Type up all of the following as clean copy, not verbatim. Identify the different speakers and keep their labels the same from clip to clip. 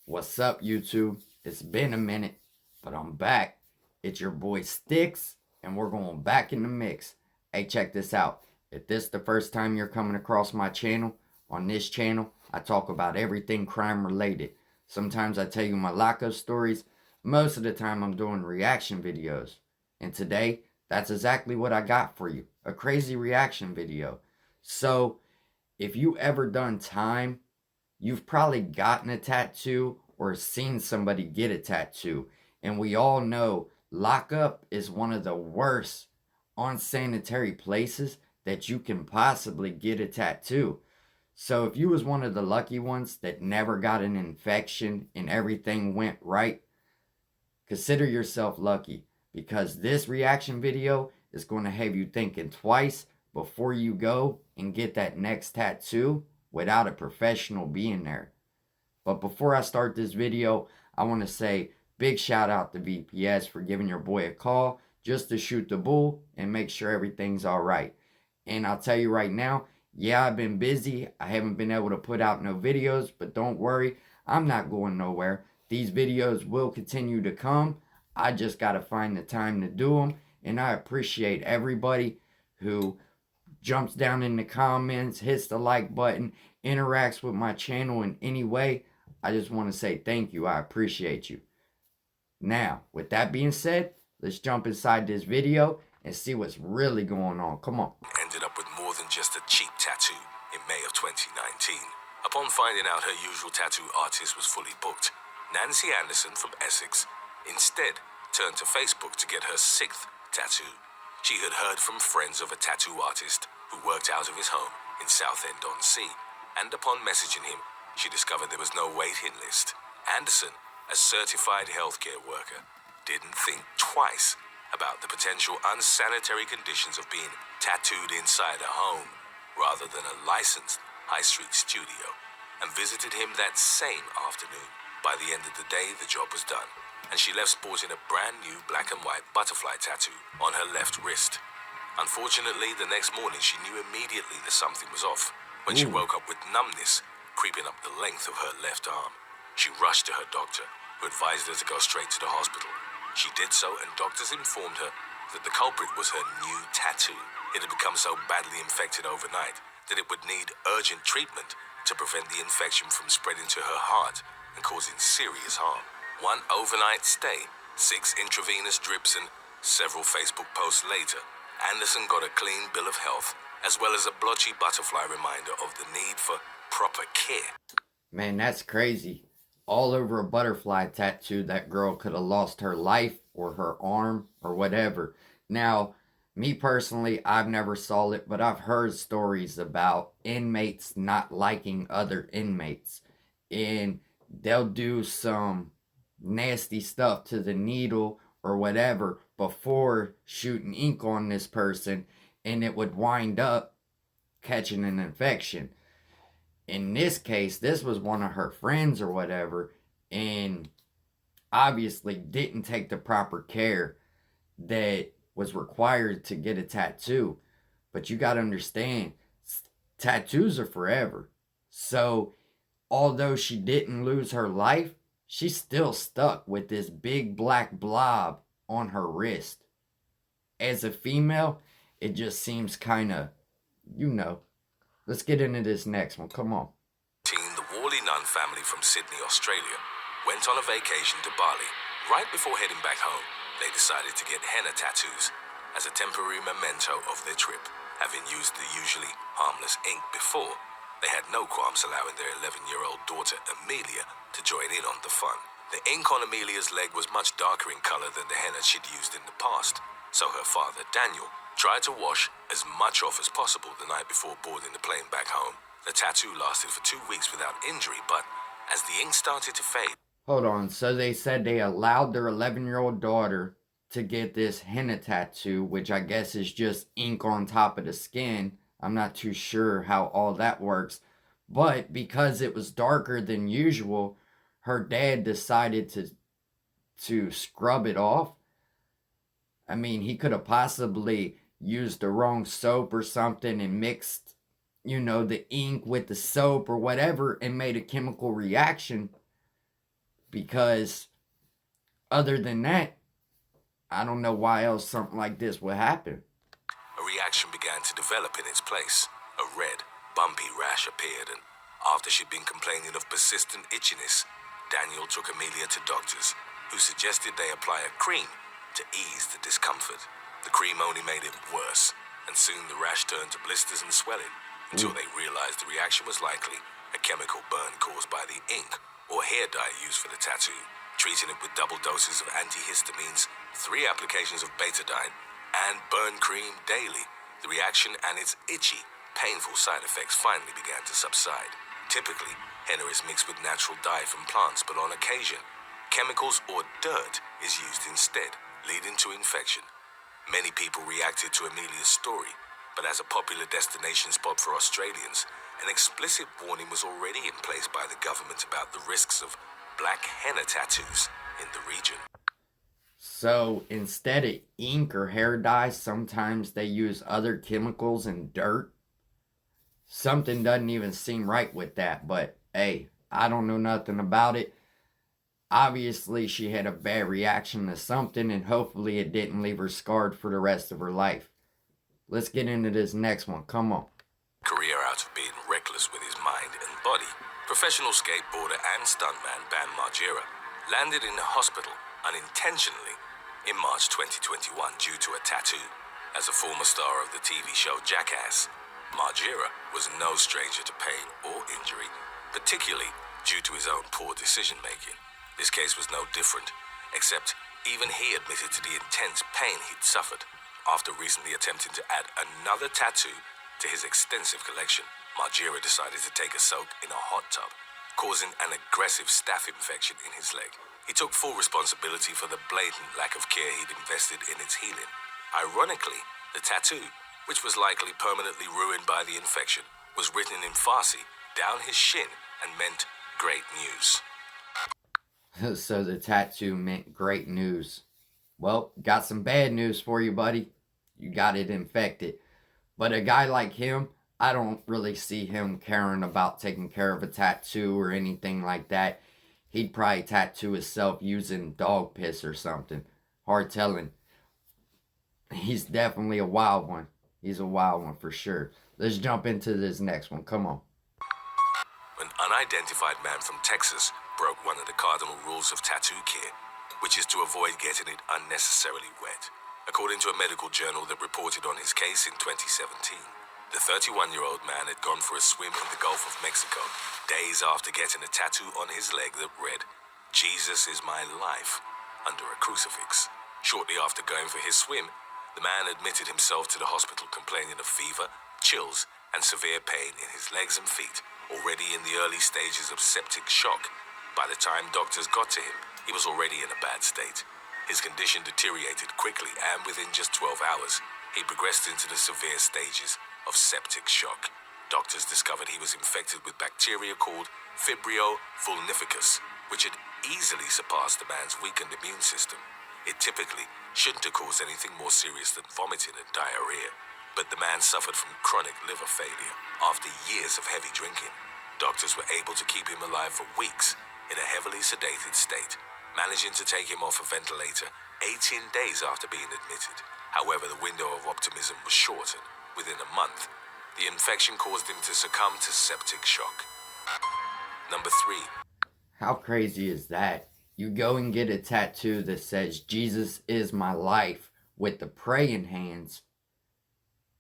Speaker 1: What's up, YouTube? It's been a minute, but I'm back. It's your boy Sticks, and we're going back in the mix. Hey, check this out. If this is the first time you're coming across my channel, on this channel, I talk about everything crime related. Sometimes I tell you my lockup stories. Most of the time, I'm doing reaction videos. And today, that's exactly what I got for you. A crazy reaction video. So, if you ever done time, you've probably gotten a tattoo or seen somebody get a tattoo. And we all know lockup is one of the worst unsanitary places that you can possibly get a tattoo. So if you was one of the lucky ones that never got an infection and everything went right, consider yourself lucky, because this reaction video is going to have you thinking twice before you go and get that next tattoo without a professional being there. But before I start this video, I want to say big shout out to VPS for giving your boy a call just to shoot the bull and make sure everything's all right. And I'll tell you right now, yeah, I've been busy. I haven't been able to put out no videos, but don't worry, I'm not going nowhere. These videos will continue to come. I just got to find the time to do them. And I appreciate everybody who jumps down in the comments, hits the like button, interacts with my channel in any way. I just want to say thank you. I appreciate you. Now, with that being said, let's jump inside this video and see what's really going on. Come on.
Speaker 2: Ended up with more than just a cheap tattoo in May of 2019. Upon finding out her usual tattoo artist was fully booked, Nancy Anderson from Essex instead turned to Facebook to get her 6th tattoo. She had heard from friends of a tattoo artist who worked out of his home in Southend-on-Sea, and upon messaging him, she discovered there was no waiting list. Anderson, a certified healthcare worker, didn't think twice about the potential unsanitary conditions of being tattooed inside a home rather than a licensed high street studio, and visited him that same afternoon. By the end of the day, the job was done, and she left sporting a brand new black and white butterfly tattoo on her left wrist. Unfortunately, the next morning she knew immediately that something was off when she woke up with numbness creeping up the length of her left arm. She rushed to her doctor, who advised her to go straight to the hospital. She did so, and doctors informed her that the culprit was her new tattoo. It had become so badly infected overnight that it would need urgent treatment to prevent the infection from spreading to her heart and causing serious harm. One overnight stay, 6 intravenous drips, and several Facebook posts later, Anderson got a clean bill of health, as well as a blotchy butterfly reminder of the need for proper care.
Speaker 1: Man, that's crazy. All over a butterfly tattoo, that girl could have lost her life or her arm or whatever. Now, me personally, I've never saw it, but I've heard stories about inmates not liking other inmates. And they'll do some nasty stuff to the needle or whatever before shooting ink on this person, and it would wind up catching an infection. In this case, this was one of her friends or whatever, and obviously didn't take the proper care that was required to get a tattoo. But you got to understand, tattoos are forever. So, although she didn't lose her life, she's still stuck with this big black blob on her wrist. As a female, it just seems kind of, Let's get into this next one. Come on.
Speaker 2: The Worley Nunn family from Sydney, Australia, went on a vacation to Bali. Right before heading back home, they decided to get henna tattoos as a temporary memento of their trip. Having used the usually harmless ink before, they had no qualms allowing their 11-year-old daughter, Amelia, to join in on the fun. The ink on Amelia's leg was much darker in color than the henna she'd used in the past, so her father, Daniel, tried to wash as much off as possible the night before boarding the plane back home. The tattoo lasted for 2 weeks without injury, but as the ink started to fade...
Speaker 1: Hold on, so they said they allowed their 11-year-old daughter to get this henna tattoo, which I guess is just ink on top of the skin. I'm not too sure how all that works, but because it was darker than usual, her dad decided to scrub it off. I mean, he could have possibly used the wrong soap or something and mixed, the ink with the soap or whatever and made a chemical reaction. because other than that, I don't know why else something like this would happen.
Speaker 2: A reaction began to develop in its place. A red, bumpy rash appeared, and after she'd been complaining of persistent itchiness, Daniel took Amelia to doctors, who suggested they apply a cream to ease the discomfort. The cream only made it worse, and soon the rash turned to blisters and swelling, until they realized the reaction was likely a chemical burn caused by the ink or hair dye used for the tattoo. Treating it with double doses of antihistamines, 3 applications of betadine, and burn cream daily, the reaction and its itchy, painful side effects finally began to subside. Typically, henna is mixed with natural dye from plants, but on occasion, chemicals or dirt is used instead, leading to infection. Many people reacted to Amelia's story, but as a popular destination spot for Australians, an explicit warning was already in place by the government about the risks of black henna tattoos in the region.
Speaker 1: So instead of ink or hair dye, sometimes they use other chemicals and dirt. Something doesn't even seem right with that, but hey, I don't know nothing about it. Obviously, she had a bad reaction to something, and hopefully it didn't leave her scarred for the rest of her life. Let's get into this next one. Come on.
Speaker 2: Career out of being reckless with his mind and body, professional skateboarder and stuntman Bam Margera landed in a hospital unintentionally in March 2021 due to a tattoo. As a former star of the TV show Jackass, Margera was no stranger to pain or injury, particularly due to his own poor decision-making. This case was no different, except even he admitted to the intense pain he'd suffered after recently attempting to add another tattoo to his extensive collection. Margera decided to take a soak in a hot tub, causing an aggressive staph infection in his leg. He took full responsibility for the blatant lack of care he'd invested in its healing. Ironically, the tattoo, which was likely permanently ruined by the infection, was written in Farsi down his shin and meant great news.
Speaker 1: So the tattoo meant great news. Well, got some bad news for you, buddy. You got it infected. But a guy like him, I don't really see him caring about taking care of a tattoo or anything like that. He'd probably tattoo himself using dog piss or something. Hard telling. He's definitely a wild one. He's a wild one for sure. Let's jump into this next one. Come on.
Speaker 2: An unidentified man from Texas broke one of the cardinal rules of tattoo care, which is to avoid getting it unnecessarily wet. According to a medical journal that reported on his case in 2017, the 31-year-old man had gone for a swim in the Gulf of Mexico days after getting a tattoo on his leg that read, "Jesus is my life," under a crucifix. Shortly after going for his swim, the man admitted himself to the hospital complaining of fever, chills, and severe pain in his legs and feet, already in the early stages of septic shock. By the time doctors got to him, he was already in a bad state. His condition deteriorated quickly, and within just 12 hours, he progressed into the severe stages of septic shock. Doctors discovered he was infected with bacteria called Vibrio vulnificus, which had easily surpassed the man's weakened immune system. It typically shouldn't have caused anything more serious than vomiting and diarrhea, but the man suffered from chronic liver failure after years of heavy drinking. Doctors were able to keep him alive for weeks in a heavily sedated state, managing to take him off a ventilator 18 days after being admitted. However, the window of optimism was short, and within a month, the infection caused him to succumb to septic shock. Number 3.
Speaker 1: How crazy is that? You go and get a tattoo that says, "Jesus is my life," with the praying hands,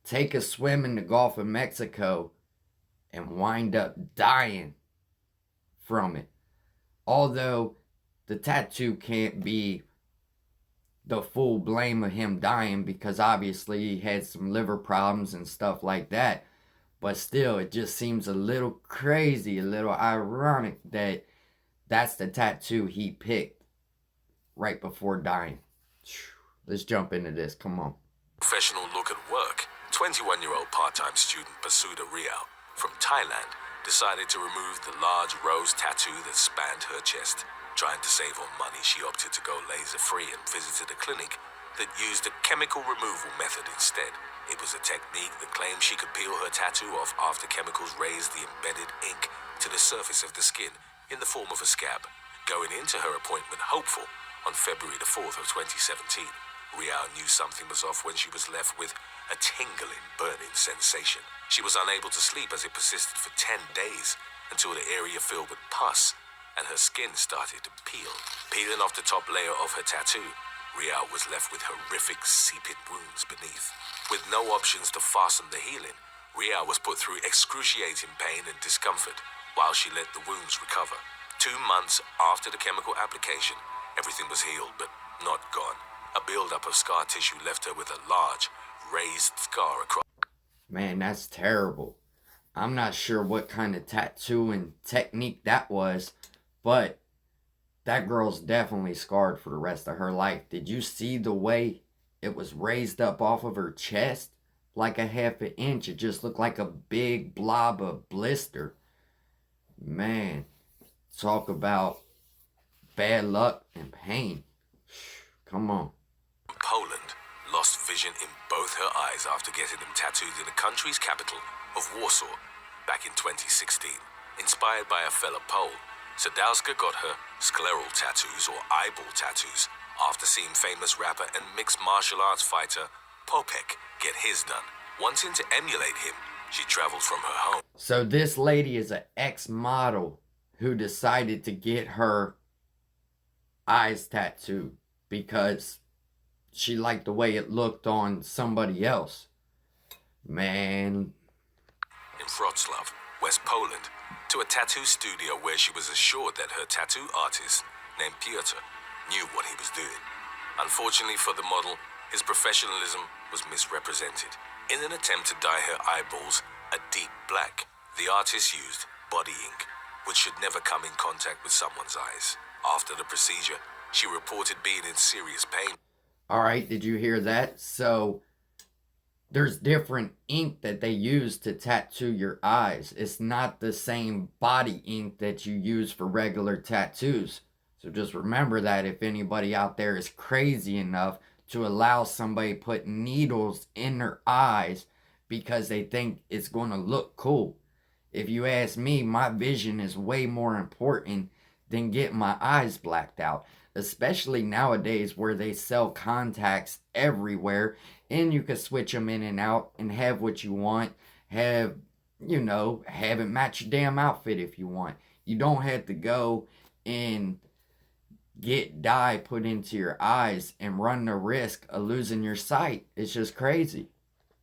Speaker 1: take a swim in the Gulf of Mexico, and wind up dying from it. Although the tattoo can't be the full blame of him dying, because obviously he had some liver problems and stuff like that. But still, it just seems a little crazy, a little ironic that that's the tattoo he picked right before dying. Let's jump into this. Come on.
Speaker 2: Professional look at work. 21-year-old part-time student Basuda Riau from Thailand decided to remove the large rose tattoo that spanned her chest. Trying to save on money, she opted to go laser-free and visited a clinic that used a chemical removal method instead. It was a technique that claimed she could peel her tattoo off after chemicals raised the embedded ink to the surface of the skin in the form of a scab. Going into her appointment hopeful on February the 4th of 2017, Rial knew something was off when she was left with a tingling, burning sensation. She was unable to sleep as it persisted for 10 days until the area filled with pus and her skin started to peel. Peeling off the top layer of her tattoo, Rial was left with horrific seeping wounds beneath. With no options to fasten the healing, Rial was put through excruciating pain and discomfort while she let the wounds recover. 2 months after the chemical application, everything was healed but not gone. A buildup of scar tissue left her with a large, raised scar across.
Speaker 1: Man, that's terrible. I'm not sure what kind of tattooing technique that was, but that girl's definitely scarred for the rest of her life. Did you see the way it was raised up off of her chest? Like a half an inch. It just looked like a big blob of blister. Man, talk about bad luck and pain. Come on.
Speaker 2: Poland lost vision in both her eyes after getting them tattooed in the country's capital of Warsaw back in 2016. Inspired by a fellow Pole, Sadowska got her scleral tattoos or eyeball tattoos after seeing famous rapper and mixed martial arts fighter Popek get his done. Wanting to emulate him, she traveled from her home.
Speaker 1: So this lady is an ex-model who decided to get her eyes tattooed because she liked the way it looked on somebody else. Man.
Speaker 2: In Wrocław, West Poland, to a tattoo studio where she was assured that her tattoo artist, named Piotr, knew what he was doing. Unfortunately for the model, his professionalism was misrepresented. In an attempt to dye her eyeballs a deep black, the artist used body ink, which should never come in contact with someone's eyes. After the procedure, she reported being in serious pain.
Speaker 1: Alright, did you hear that? So, there's different ink that they use to tattoo your eyes. It's not the same body ink that you use for regular tattoos. So just remember that if anybody out there is crazy enough to allow somebody put needles in their eyes because they think it's going to look cool. If you ask me, my vision is way more important than getting my eyes blacked out. Especially nowadays where they sell contacts everywhere and you can switch them in and out and have what you want. Have it match your damn outfit if you want. You don't have to go and get dye put into your eyes and run the risk of losing your sight. It's just crazy.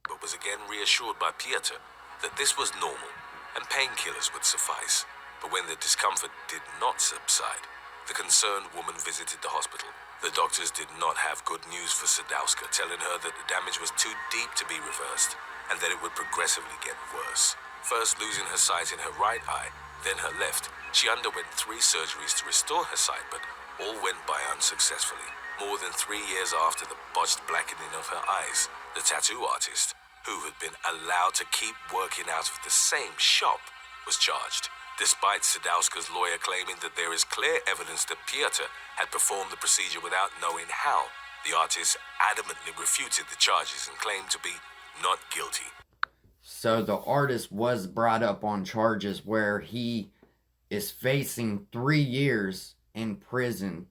Speaker 2: But was again reassured by Piotr that this was normal and painkillers would suffice. But when the discomfort did not subside, the concerned woman visited the hospital. The doctors did not have good news for Sadowska, telling her that the damage was too deep to be reversed and that it would progressively get worse. First losing her sight in her right eye, then her left, she underwent 3 surgeries to restore her sight, but all went by unsuccessfully. More than 3 years after the botched blackening of her eyes, the tattoo artist, who had been allowed to keep working out of the same shop, was charged, despite Sadowska's lawyer claiming that there is clear evidence that Piotr had performed the procedure without knowing how. The artist adamantly refuted the charges and claimed to be not guilty.
Speaker 1: So the artist was brought up on charges where he is facing 3 years in prison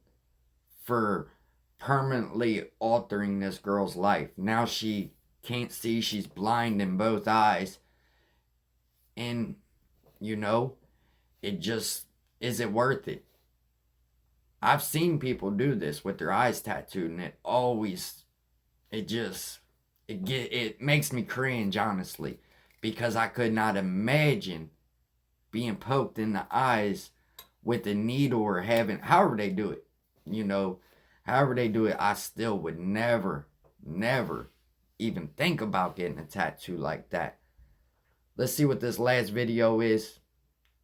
Speaker 1: for permanently altering this girl's life. Now she can't see, she's blind in both eyes. And, it just, is it worth it? I've seen people do this with their eyes tattooed and it makes me cringe, honestly. Because I could not imagine being poked in the eyes with a needle or however they do it. However they do it, I still would never even think about getting a tattoo like that. Let's see what this last video is,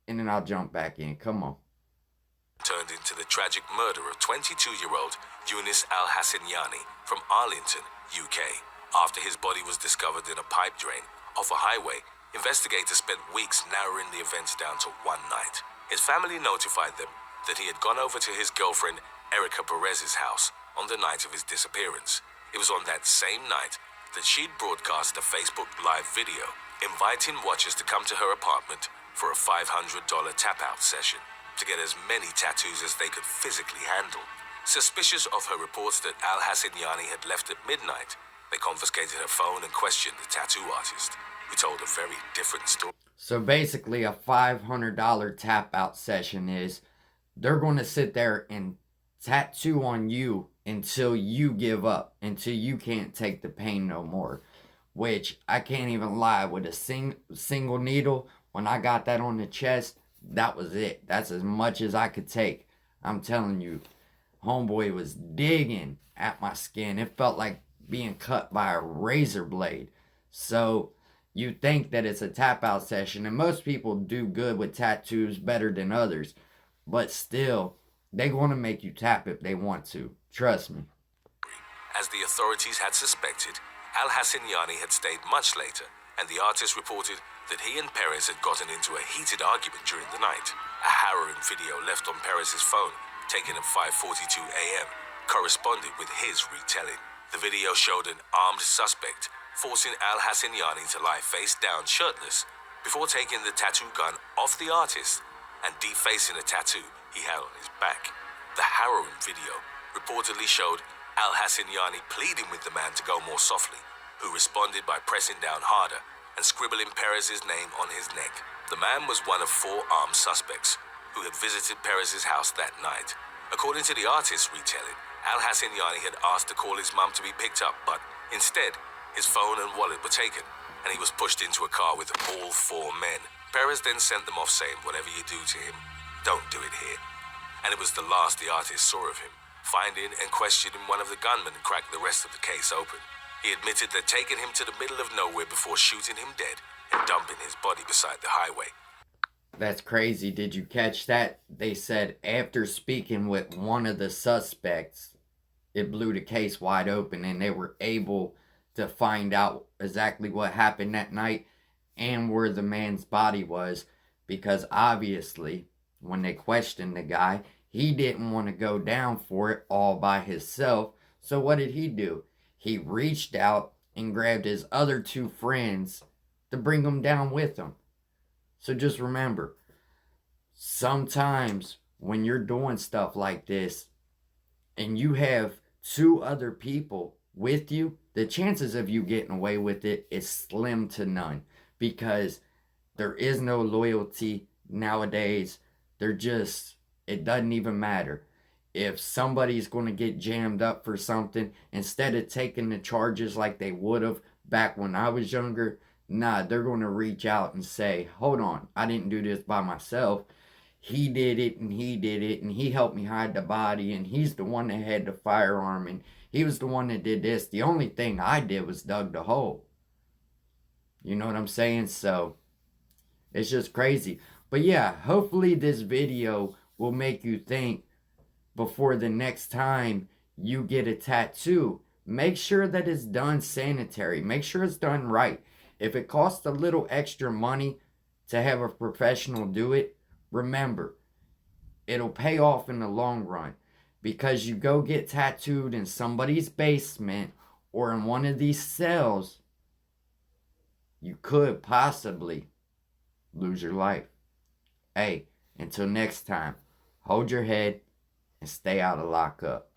Speaker 1: and then I'll jump back in. Come on.
Speaker 2: Turned into the tragic murder of 22-year-old Yunus Al-Hassaniani from Arlington, UK. After his body was discovered in a pipe drain off a highway, investigators spent weeks narrowing the events down to one night. His family notified them that he had gone over to his girlfriend Erica Perez's house on the night of hhis disappearance. It was on that same night that she'd broadcast a Facebook Live video inviting watchers to come to her apartment for a $500 tap-out session. to get as many tattoos as they could physically handle. Suspicious of her reports that Al Hassaniani had left at midnight, they confiscated her phone and questioned the tattoo artist, who told a very different story.
Speaker 1: So basically, a $500 tap out session is they're going to sit there and tattoo on you until you give up, until you can't take the pain no more. Which I can't even lie, with a single needle, when I got that on the chest, that was it. That's as much as I could take. I'm telling you, homeboy was digging at my skin. It felt like being cut by a razor blade. So you think that it's a tap out session, and most people do good with tattoos better than others, but still, they want to make you tap if they want to. Trust me.
Speaker 2: As the authorities had suspected, Al Hassaniani had stayed much later, and the artist reported that he and Perez had gotten into a heated argument during the night. A harrowing video left on Perez's phone, taken at 5:42 a.m., corresponded with his retelling. The video showed an armed suspect forcing Al Hassaniani to lie face down shirtless before taking the tattoo gun off the artist and defacing a tattoo he had on his back. The harrowing video reportedly showed Al Hassaniani pleading with the man to go more softly, who responded by pressing down harder and scribbling Perez's name on his neck. The man was one of 4 armed suspects who had visited Perez's house that night. According to the artist's retelling, Al Hassaniani had asked to call his mum to be picked up, but instead, his phone and wallet were taken, and he was pushed into a car with all 4 men. Perez then sent them off saying, "Whatever you do to him, don't do it here." And it was the last the artist saw of him. Finding and questioning one of the gunmen cracked the rest of the case open. He admitted they'd taken him to the middle of nowhere before shooting him dead and dumping his body beside the highway.
Speaker 1: That's crazy. Did you catch that? They said after speaking with one of the suspects, it blew the case wide open, and they were able to find out exactly what happened that night and where the man's body was, because obviously when they questioned the guy, he didn't want to go down for it all by himself. So what did he do? He reached out and grabbed his other 2 friends to bring them down with him. So just remember, sometimes when you're doing stuff like this and you have 2 other people with you, the chances of you getting away with it is slim to none, because there is no loyalty nowadays. It doesn't even matter. If somebody's going to get jammed up for something, instead of taking the charges like they would have back when I was younger, nah, they're going to reach out and say, "Hold on, I didn't do this by myself. He did it, and he helped me hide the body, and he's the one that had the firearm, and he was the one that did this. The only thing I did was dug the hole." You know what I'm saying? So it's just crazy. But yeah, hopefully this video will make you think before the next time you get a tattoo. Make sure that it's done sanitary. Make sure it's done right. If it costs a little extra money to have a professional do it, remember, it'll pay off in the long run, because you go get tattooed in somebody's basement or in one of these cells, you could possibly lose your life. Hey, until next time, hold your head and stay out of lockup.